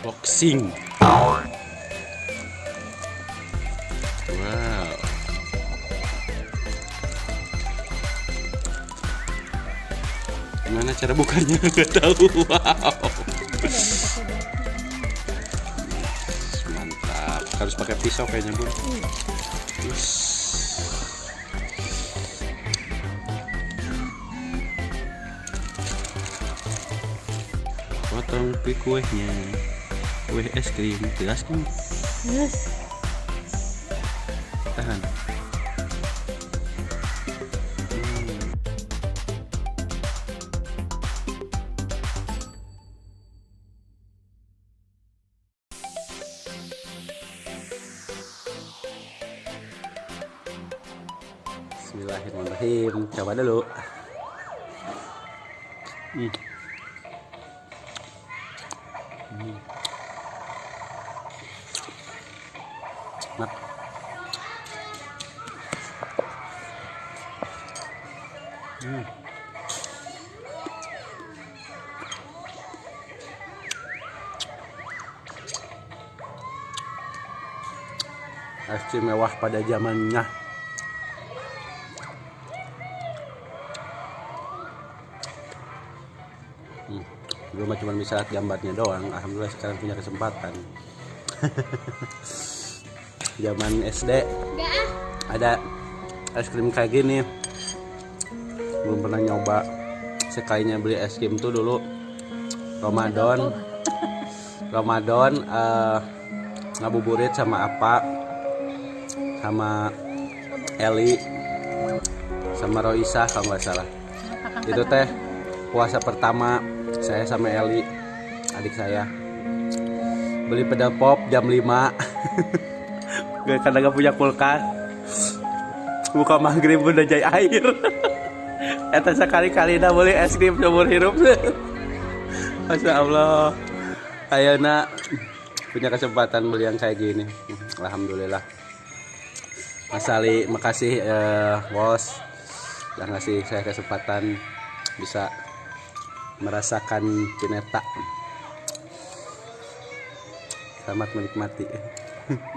Unboxing. Wow. Gimana cara bukanya? Nggak tahu. Wow. Mantap. Harus pakai pisau kayaknya, Bun. Potong kuehnya. Kue es krim, teras kan? Yes. Tahan. Bismillahirrahmanirrahim. Coba dulu. Enak. Es krim mewah pada zamannya. Dulu cuma bisa lihat gambarnya doang. Alhamdulillah sekarang punya kesempatan. Zaman SD ada es krim kayak gini, belum pernah nyoba. Sekalinya beli es krim tuh dulu Ramadan ngabuburit sama apa, sama Eli, sama Roisa kalau nggak salah. Itu teh puasa pertama saya sama Eli, adik saya, beli pedal pop jam 5. Karena gak punya kulkas, buka maghrib udah jai air. Eta sekali-kali dah boleh es krim seumur hidup. Masya Allah, ayeuna punya kesempatan beli yang kayak gini. Alhamdulillah. Mas Ali, makasih bos yang ngasih saya kesempatan bisa merasakan Cineta. Selamat menikmati.